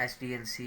SDLC,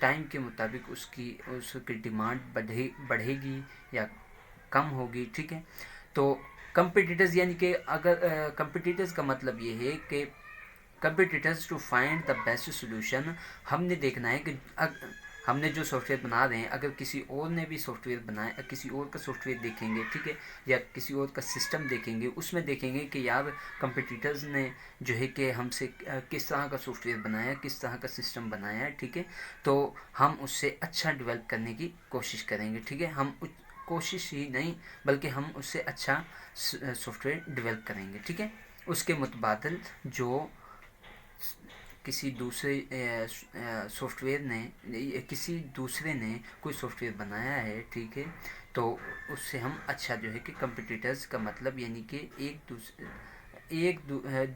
time کے مطابق اس کی ڈیمانڈ بڑھے گی یا کم ہوگی. ٹھیک ہے. تو کمپٹیٹرز یعنی کہ اگر کمپٹیٹرز کا مطلب یہ ہے کہ competitors to find the best solution. ہم نے دیکھنا ہے کہ ہم نے جو سافٹ ویئر بنا رہے ہیں اگر کسی اور نے بھی سافٹ ویئر بنایا، کسی اور کا سافٹ ویئر دیکھیں گے، ٹھیک ہے، یا کسی اور کا سسٹم دیکھیں گے، اس میں دیکھیں گے کہ یار کمپٹیٹرز نے جو ہے کہ ہم سے کس طرح کا سافٹ ویئر بنایا، کس طرح کا سسٹم بنایا ہے. ٹھیک ہے. تو ہم اس سے اچھا ڈیولپ کرنے کی کوشش کریں گے. ٹھیک ہے. ہم کوشش ہی نہیں بلکہ ہم اس سے اچھا سافٹ ویئر ڈیولپ کریں گے. ٹھیک ہے. اس کے متبادل جو کسی دوسرے سافٹ ویئر نے کسی دوسرے نے کوئی سافٹ ویئر بنایا ہے، ٹھیک ہے، تو اس سے ہم اچھا جو ہے کہ کمپٹیٹرز کا مطلب یعنی کہ ایک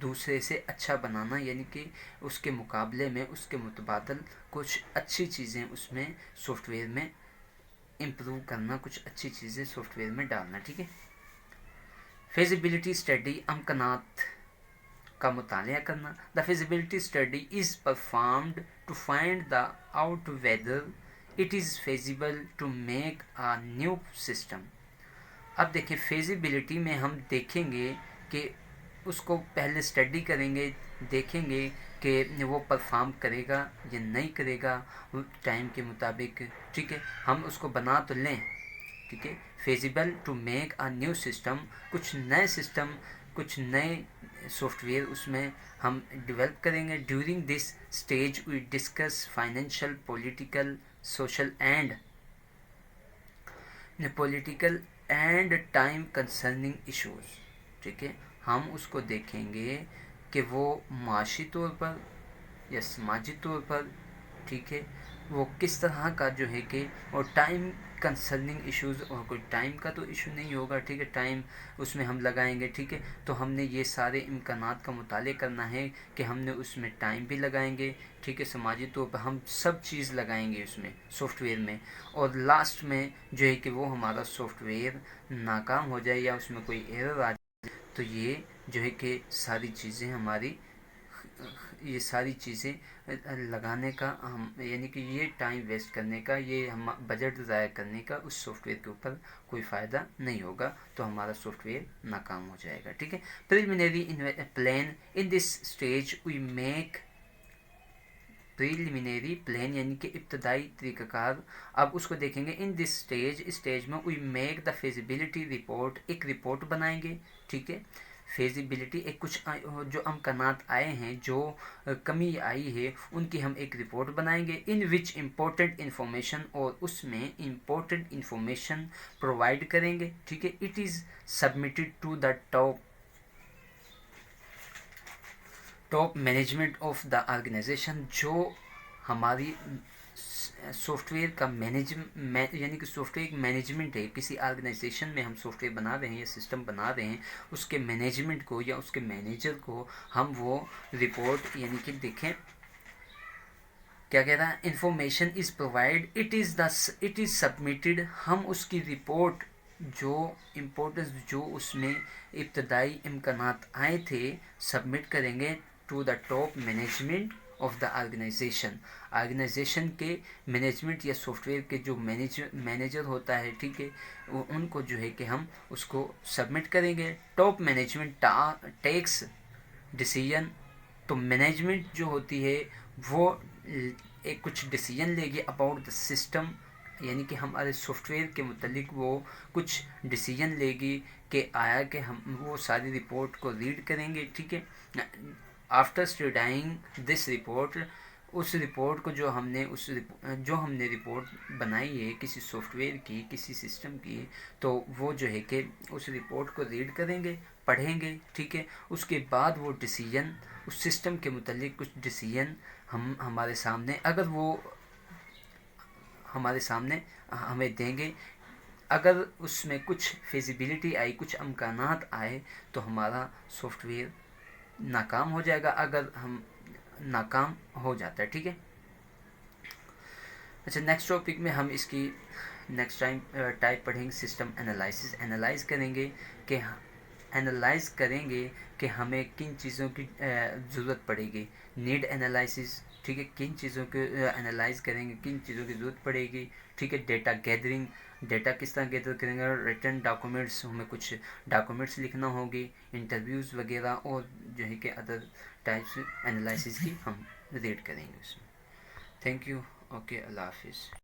دوسرے سے اچھا بنانا، یعنی کہ اس کے مقابلے میں اس کے متبادل کچھ اچھی چیزیں اس میں سافٹ ویئر میں امپروو کرنا، کچھ اچھی چیزیں سافٹ ویئر میں ڈالنا. ٹھیک ہے. فیزیبلٹی اسٹڈی، امکانات کا مطالعہ کرنا. The feasibility study is performed to find the out whether it is feasible to make a new system. اب دیکھیں فیزیبلٹی میں ہم دیکھیں گے کہ اس کو پہلے اسٹڈی کریں گے، دیکھیں گے کہ وہ پرفارم کرے گا یا نہیں کرے گا ٹائم کے مطابق. ٹھیک ہے. ہم اس کو بنا تو لیں. ٹھیک ہے. Feasible to make a new system, کچھ نئے سسٹم، کچھ نئے سافٹ ویئر اس میں ہم ڈیولپ کریں گے. During this stage we discuss financial, political, social and time concerning issues. ٹھیک ہے. ہم اس کو دیکھیں گے کہ وہ معاشی طور پر یا سماجی طور پر، ٹھیک ہے، وہ کس طرح کا جو ہے کہ، اور ٹائم کنسرننگ ایشوز، اور کوئی ٹائم کا تو ایشو نہیں ہوگا. ٹھیک ہے. ٹائم اس میں ہم لگائیں گے. ٹھیک ہے. تو ہم نے یہ سارے امکانات کا مطالعہ کرنا ہے کہ ہم نے اس میں ٹائم بھی لگائیں گے. ٹھیک ہے. سماجی طور پر ہم سب چیز لگائیں گے اس میں سافٹ ویئر میں، اور لاسٹ میں جو ہے کہ وہ ہمارا سافٹ ویئر ناکام ہو جائے یا اس میں کوئی ایرر آ جائے، تو یہ جو ہے کہ ساری چیزیں ہماری، یہ ساری چیزیں لگانے کا ہم، یعنی کہ یہ ٹائم ویسٹ کرنے کا، یہ ہم بجٹ ضائع کرنے کا اس سافٹ ویئر کے اوپر کوئی فائدہ نہیں ہوگا، تو ہمارا سافٹ ویئر ناکام ہو جائے گا. ٹھیک ہے. Preliminary plan, in this stage we make preliminary plan یعنی کہ ابتدائی طریقہ کار. اب اس کو دیکھیں گے. ان دس اسٹیج میں we make the feasibility report, ایک رپورٹ بنائیں گے. ٹھیک ہے. فیزیبلٹی ایک کچھ جو امکانات آئے ہیں، جو کمی آئی ہے، ان کی ہم ایک رپورٹ بنائیں گے. ان وچ امپورٹنٹ انفارمیشن، اور اس میں امپورٹنٹ انفارمیشن پرووائڈ کریں گے. ٹھیک ہے. It is submitted to the top management of the organization. جو ہماری سافٹ ویئر کا یعنی کہ سافٹ ویئر مینجمنٹ ہے، کسی آرگنائزیشن میں ہم سافٹ ویئر بنا رہے ہیں یا سسٹم بنا رہے ہیں، اس کے مینجمنٹ کو یا اس کے مینیجر کو ہم وہ رپورٹ یعنی کہ دیکھیں کیا کہہ رہا ہے. Information is provide, it is submitted. ہم اس کی رپورٹ، جو امپورٹنس، جو اس میں ابتدائی امکانات آئے تھے، سبمٹ کریں گے to the top management of the organization کے مینجمنٹ یا سافٹ ویئر کے جو مینیجر ہوتا ہے. ٹھیک ہے. ان کو جو ہے کہ ہم اس کو سبمٹ کریں گے. Top management takes decision. تو مینجمنٹ جو ہوتی ہے وہ ایک کچھ ڈیسیژن لے گی اباؤٹ دا سسٹم، یعنی کہ ہمارے سافٹ ویئر کے متعلق وہ کچھ ڈیسیژن لے گی کہ آیا کہ ہم وہ ساری رپورٹ کو ریڈ کریں گے. ٹھیک ہے. آفٹر اسٹڈیئنگ دس رپورٹ، اس رپورٹ کو جو ہم نے رپورٹ بنائی ہے کسی سافٹ ویئر کی، کسی سسٹم کی، تو وہ جو ہے کہ اس رپورٹ کو ریڈ کریں گے، پڑھیں گے. ٹھیک ہے. اس کے بعد وہ ڈیسیژن، اس سسٹم کے متعلق کچھ ڈیسیژن ہمارے سامنے، اگر وہ ہمارے سامنے ہمیں دیں گے. اگر اس میں کچھ فیزیبلٹی آئی، کچھ امکانات آئے، تو ہمارا سافٹ ویئر ناکام ہو جائے گا. اگر ہم ناکام ہو جاتا ہے. ٹھیک ہے. اچھا، نیکسٹ ٹاپک میں ہم اس کی نیکسٹ ٹائم ٹائپ پڑھیں گے. سسٹم انالائسس، انالائز کریں گے کہ انالائز کریں گے کہ ہمیں کن چیزوں کی ضرورت پڑے گی، نیڈ انالائسس، ٹھیک ہے، کن چیزوں کے انالائز کریں گے، کن چیزوں کی ضرورت پڑے گی، ٹھیک ہے، ڈیٹا گیدرنگ، ڈیٹا کس طرح گیدر کریں گے، ریٹن ڈاکومنٹس، ہمیں کچھ ڈاکومنٹس لکھنا ہوگی، انٹرویوز وغیرہ، اور جو ہے کہ ادر ٹائپس انالائسس کی ہم ریڈ کریں گے اس میں. Thank you. اوکے، اللہ حافظ.